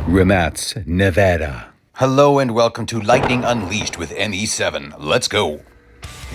Rimac, Nevera. Hello and welcome to Lightning Unleashed with ME7. Let's go.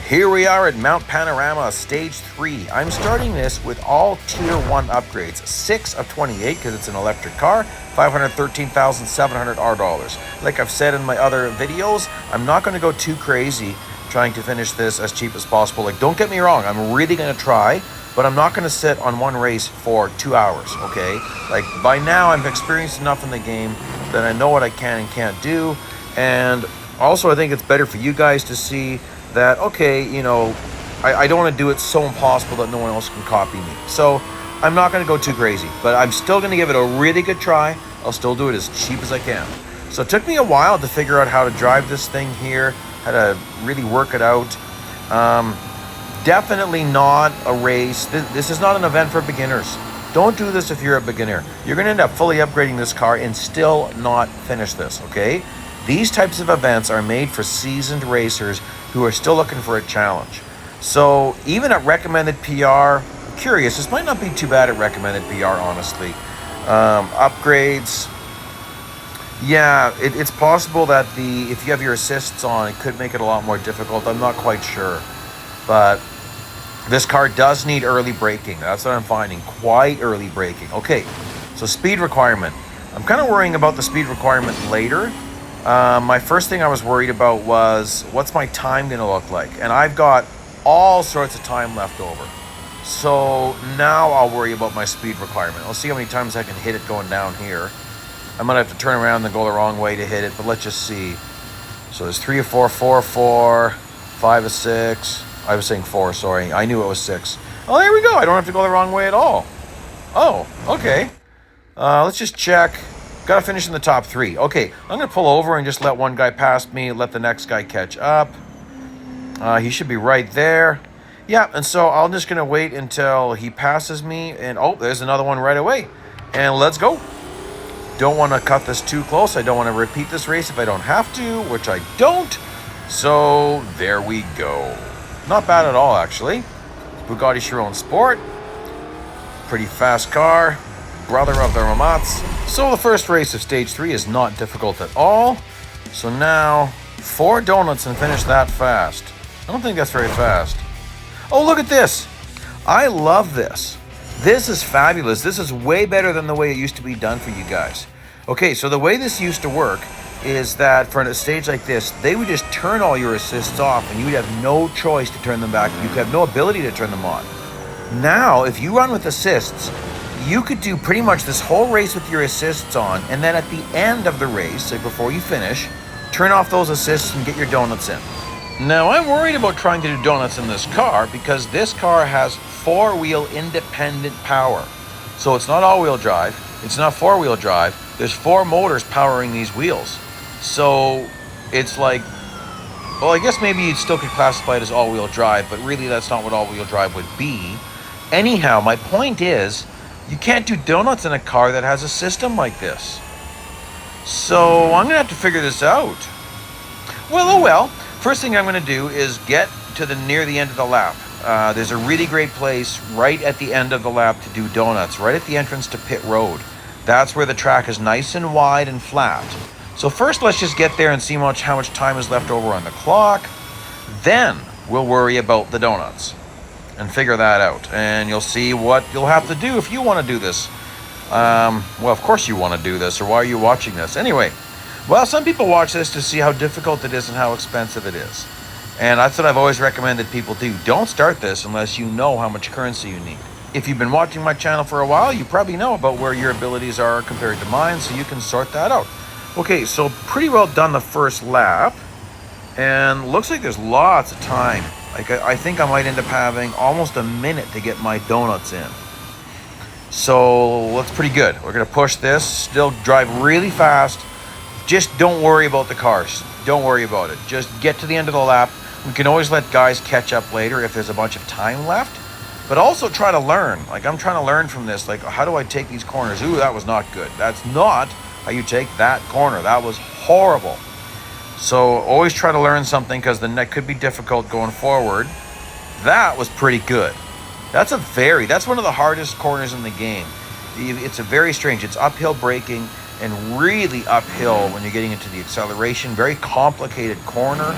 Here we are at Mount Panorama, Stage 3. I'm starting this with all Tier 1 upgrades. 6 of 28 because it's an electric car, $513,700 dollars. Like I've said in my other videos, I'm not going to go too crazy trying to finish this as cheap as possible. Like, don't get me wrong, I'm really going to try, but I'm not going to sit on one race for 2 hours, okay? Like, by now, I've experienced enough in the game that I know what I can and can't do. And also, I think it's better for you guys to see that, okay, you know, I don't want to do it so impossible that no one else can copy me. So I'm not going to go too crazy, but I'm still going to give it a really good try. I'll still do it as cheap as I can. So it took me a while to figure out how to drive this thing here, how to really work it out. Definitely not a race. This is not an event for beginners. Don't do this if you're a beginner. You're going to end up fully upgrading this car and still not finish this, okay? These types of events are made for seasoned racers who are still looking for a challenge. So even at recommended PR, curious, this might not be too bad at recommended PR, honestly. Upgrades, yeah, it's possible that if you have your assists on, it could make it a lot more difficult. I'm not quite sure. But this car does need early braking. That's what I'm finding, quite early braking. Okay, so speed requirement. I'm kind of worrying about the speed requirement later. My first thing I was worried about was, what's my time going to look like? And I've got all sorts of time left over. So now I'll worry about my speed requirement. I'll see how many times I can hit it going down here. I might have to turn around and go the wrong way to hit it, but let's just see. So there's 3 of 4, 4 of 4, 5 of 6. I was saying 4, sorry. I knew it was 6. Oh, there we go. I don't have to go the wrong way at all. Oh, okay. Let's just check. Got to finish in the top 3. Okay, I'm going to pull over and just let one guy pass me, let the next guy catch up. He should be right there. Yeah, and so I'm just going to wait until he passes me. And, oh, there's another one right away. And let's go. Don't want to cut this too close. I don't want to repeat this race if I don't have to, which I don't. So there we go. Not bad at all, actually. Bugatti Chiron Sport. Pretty fast car. Brother of the Ramats. So the first race of Stage 3 is not difficult at all. So now, 4 donuts and finish that fast. I don't think that's very fast. Oh, look at this. I love this. This is fabulous. This is way better than the way it used to be done for you guys. Okay, so the way this used to work is that for a stage like this, they would just turn all your assists off and you would have no choice to turn them back. You could have no ability to turn them on. Now, if you run with assists, you could do pretty much this whole race with your assists on, and then at the end of the race, like before you finish, turn off those assists and get your donuts in. Now, I'm worried about trying to do donuts in this car because this car has 4-wheel independent power. So it's not all-wheel drive, it's not 4-wheel drive, there's 4 motors powering these wheels. So it's like, well, I guess maybe you still could classify it as all-wheel drive, but really that's not what all-wheel drive would be. Anyhow, my point is, you can't do donuts in a car that has a system like this. So I'm gonna have to figure this out. Well, oh well. First thing I'm gonna do is get to near the end of the lap. There's a really great place right at the end of the lap to do donuts, right at the entrance to pit road. That's where the track is nice and wide and flat. So first let's just get there and see how much time is left over on the clock. Then we'll worry about the donuts and figure that out. And you'll see what you'll have to do if you want to do this. Well, of course you want to do this, or why are you watching this? Anyway, well, some people watch this to see how difficult it is and how expensive it is. And that's what I've always recommended people do. Don't start this unless you know how much currency you need. If you've been watching my channel for a while, you probably know about where your abilities are compared to mine, so you can sort that out. Okay, so pretty well done the first lap. And looks like there's lots of time. Like, I think I might end up having almost a minute to get my donuts in. So that's pretty good. We're gonna push this, still drive really fast. Just don't worry about the cars. Don't worry about it. Just get to the end of the lap. We can always let guys catch up later if there's a bunch of time left. But also try to learn. Like, I'm trying to learn from this. Like, how do I take these corners? Ooh, that was not good. That's not how you take that corner. That was horrible. So always try to learn something, because the neck could be difficult going forward. That was pretty good. That's one of the hardest corners in the game. It's a very strange. It's uphill braking. and really uphill when you're getting into the acceleration. Very complicated corner.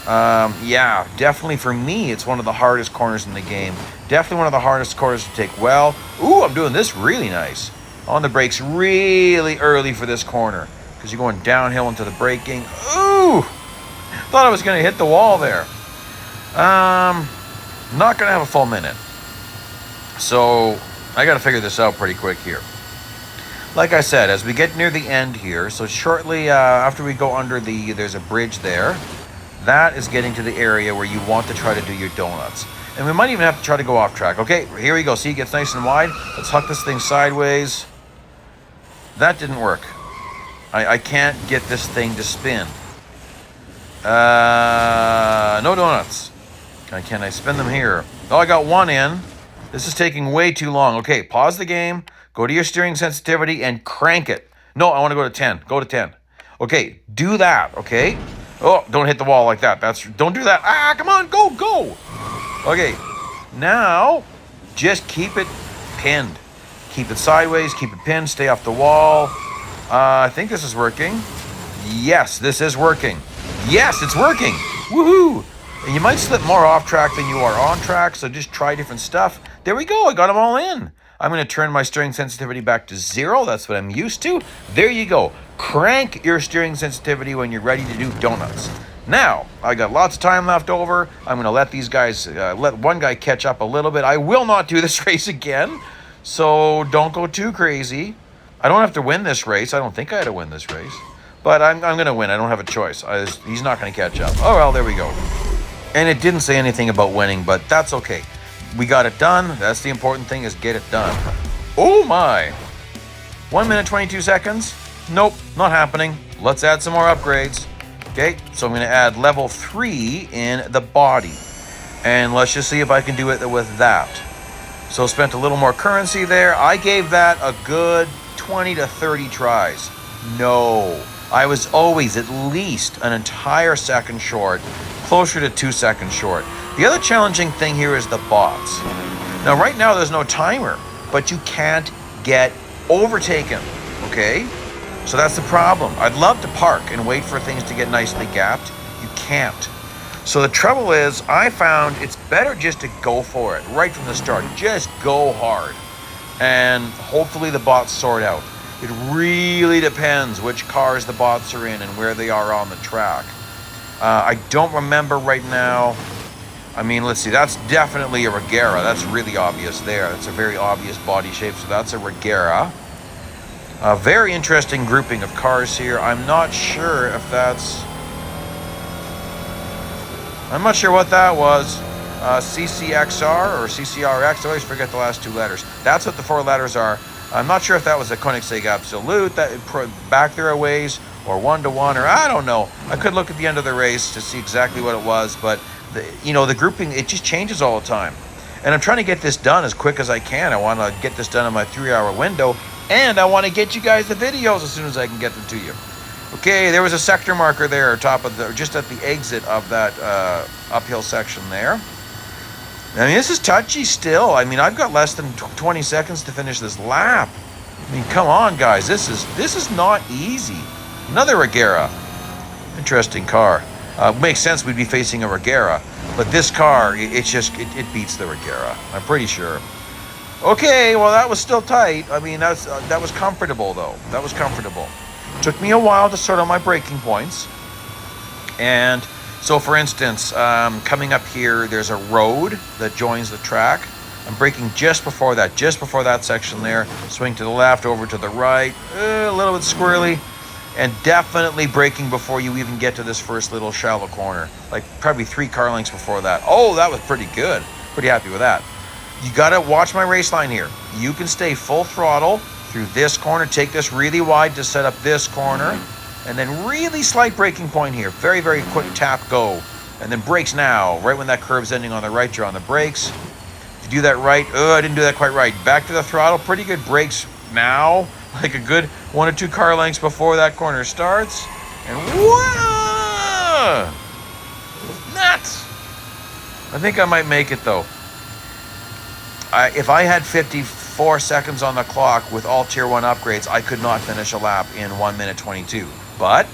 Yeah, definitely for me, it's one of the hardest corners in the game. Definitely one of the hardest corners to take well. Ooh, I'm doing this really nice. On the brakes really early for this corner because you're going downhill into the braking. Ooh, thought I was going to hit the wall there. Not going to have a full minute. So I got to figure this out pretty quick here. Like I said, as we get near the end here, so shortly after we go under there's a bridge there. That is getting to the area where you want to try to do your donuts. And we might even have to try to go off track. Okay, here we go. See, it gets nice and wide. Let's huck this thing sideways. That didn't work. I can't get this thing to spin. No donuts. Can I spin them here? Oh, I got one in. This is taking way too long. Okay, pause the game. Go to your steering sensitivity and crank it. No, I want to go to 10. Go to 10. Okay, do that, okay? Oh, don't hit the wall like that. Don't do that. Ah, come on, go. Okay, now just keep it pinned. Keep it sideways, keep it pinned, stay off the wall. I think this is working. Yes, this is working. Yes, it's working. Woohoo! And you might slip more off track than you are on track, so just try different stuff. There we go, I got them all in. I'm going to turn my steering sensitivity back to 0. That's what I'm used to. There you go. Crank your steering sensitivity when you're ready to do donuts. Now, I got lots of time left over. I'm going to let these guys, let one guy catch up a little bit. I will not do this race again, so don't go too crazy. I don't have to win this race. I don't think I had to win this race. But I'm going to win. I don't have a choice. He's not going to catch up. Oh, well, there we go. And it didn't say anything about winning, but that's okay. We got it done. That's the important thing, is get it done. Oh my. 1 minute, 22 seconds. Nope, not happening. Let's add some more upgrades. Okay, so I'm going to add level 3 in the body. And let's just see if I can do it with that. So spent a little more currency there. I gave that a good 20 to 30 tries. No, I was always at least an entire second short, closer to 2 seconds short. The other challenging thing here is the bots. Now, right now, there's no timer, but you can't get overtaken, okay? So that's the problem. I'd love to park and wait for things to get nicely gapped. You can't. So the trouble is, I found it's better just to go for it right from the start. Just go hard. And hopefully the bots sort out. It really depends which cars the bots are in and where they are on the track. I don't remember right now. I mean, let's see, that's definitely a Regera. That's really obvious there. That's a very obvious body shape, so that's a Regera. A very interesting grouping of cars here. I'm not sure what that was. CCXR or CCRX, I always forget the last 2 letters. That's what the 4 letters are. I'm not sure if that was a Koenigsegg Absolute, that back there a ways, or 1-to-1, or I don't know. I could look at the end of the race to see exactly what it was, but the grouping, it just changes all the time. And I'm trying to get this done as quick as I can. I want to get this done in my 3-hour window, and I want to get you guys the videos as soon as I can get them to you. Okay, there was a sector marker there, just at the exit of that uphill section there. I mean, this is touchy still. I mean, I've got less than 20 seconds to finish this lap. I mean, come on, guys. This is not easy. Another Regera. Interesting car. Makes sense we'd be facing a Regera, but this car, it beats the Regera. I'm pretty sure. Okay, well, that was still tight. I mean, that was comfortable, though. That was comfortable. Took me a while to sort out my braking points. And so, for instance, coming up here, there's a road that joins the track. I'm braking just before that section there. Swing to the left, over to the right. A little bit squirrely. And definitely braking before you even get to this first little shallow corner. Like probably 3 car lengths before that. Oh, that was pretty good. Pretty happy with that. You gotta watch my race line here. You can stay full throttle through this corner. Take this really wide to set up this corner. And then really slight braking point here. Very, very quick tap, go. And then brakes now. Right when that curve's ending on the right, you're on the brakes. If you do that right, I didn't do that quite right. Back to the throttle, pretty good brakes now. Like a good 1 or 2 car lengths before that corner starts. And whoa! Nuts! I think I might make it though. If I had 50 4 seconds on the clock with all tier 1 upgrades, I could not finish a lap in 1 minute 22. But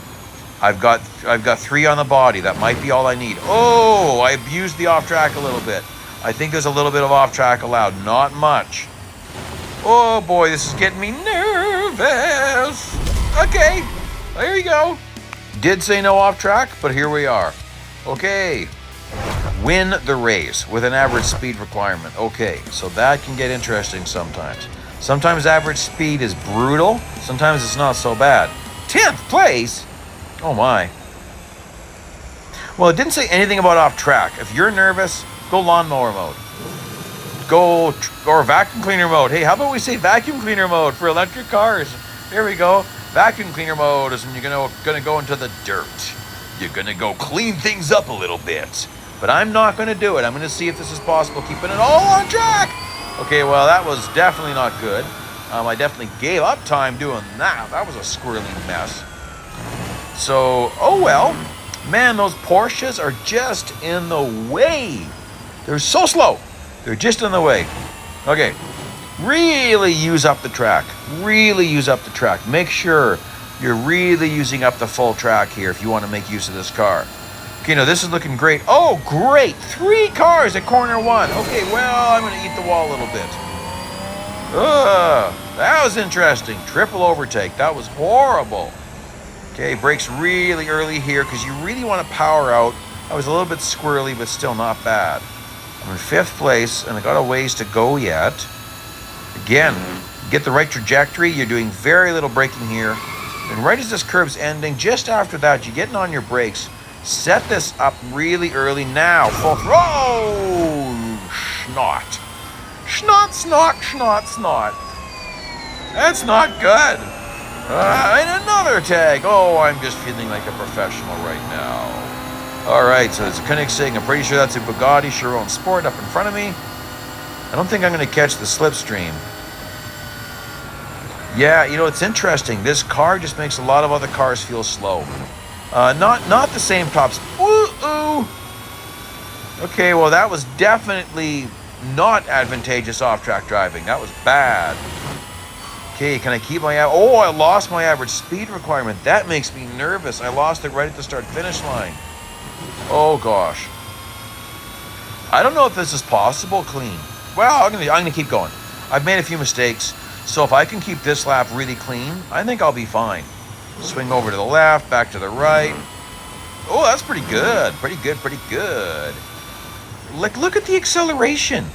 I've got 3 on the body. That might be all I need. Oh, I abused the off track a little bit. I think there's a little bit of off track allowed, not much. Oh boy, this is getting me nervous. Okay, there you go. Did say no off track, but here we are. Okay, win the race with an average speed requirement. Okay, so that can get interesting sometimes. Sometimes average speed is brutal. Sometimes it's not so bad. 10th place? Oh my. Well, it didn't say anything about off track. If you're nervous, go lawnmower mode. Go, or vacuum cleaner mode. Hey, how about we say vacuum cleaner mode for electric cars? There we go. Vacuum cleaner mode is when you're gonna go into the dirt. You're gonna go clean things up a little bit. But I'm not gonna do it. I'm gonna see if this is possible, keeping it all on track. Okay, well, that was definitely not good. I definitely gave up time doing that. That was a squirrely mess. So, oh well. Man, those Porsches are just in the way. They're so slow. They're just in the way. Okay, really use up the track. Really use up the track. Make sure you're really using up the full track here if you want to make use of this car. Okay, now this is looking great. Oh, great. 3 cars at corner 1. Okay, well, I'm going to eat the wall a little bit. That was interesting. Triple overtake. That was horrible. Okay, brakes really early here because you really want to power out. I was a little bit squirrely, but still not bad. I'm in 5th place, and I got a ways to go yet. Again, get the right trajectory. You're doing very little braking here. And right as this curve's ending, just after that, you're getting on your brakes. Set this up really early now. Full throw! Schnot. Schnot, snot, schnot, snot. That's not good. And another tag. Oh, I'm just feeling like a professional right now. All right, so it's a Koenigsegg. I'm pretty sure that's a Bugatti Chiron Sport up in front of me. I don't think I'm going to catch the slipstream. Yeah, you know, it's interesting. This car just makes a lot of other cars feel slow. Not the same tops. Ooh. Okay, well, that was definitely not advantageous off-track driving. That was bad. Okay, can I keep my... Oh, I lost my average speed requirement. That makes me nervous. I lost it right at the start-finish line. Oh, gosh. I don't know if this is possible clean. Well, I'm gonna keep going. I've made a few mistakes, so if I can keep this lap really clean, I think I'll be fine. Swing over to the left, back to the right. Oh, that's pretty good. Pretty good. Look at the acceleration.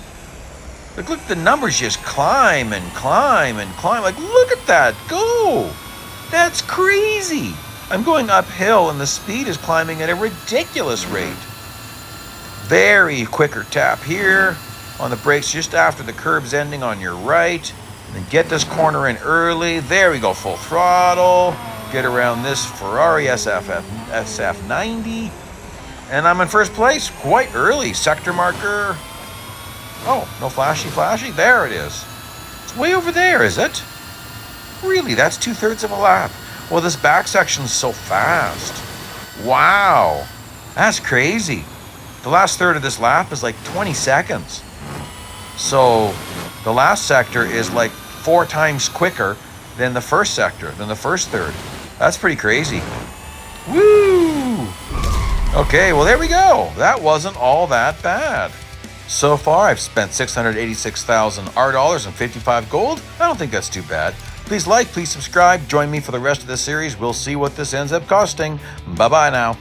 Look at the numbers just climb and climb and climb. Like, look at that. Go. That's crazy. I'm going uphill and the speed is climbing at a ridiculous rate. Very quicker tap here on the brakes just after the curb's ending on your right. And then get this corner in early. There we go, full throttle. Get around this Ferrari SF90. And I'm in first place quite early. Sector marker. Oh, no flashy. There it is. It's way over there, is it? Really, that's 2/3 of a lap. Well, this back section's so fast. Wow, that's crazy. The last third of this lap is like 20 seconds. So the last sector is like 4 times quicker than the first sector, than the first third. That's pretty crazy. Woo! Okay, well, there we go. That wasn't all that bad. So far, I've spent $686,000 R$ and 55 gold. I don't think that's too bad. Please like, please subscribe. Join me for the rest of this series. We'll see what this ends up costing. Bye-bye now.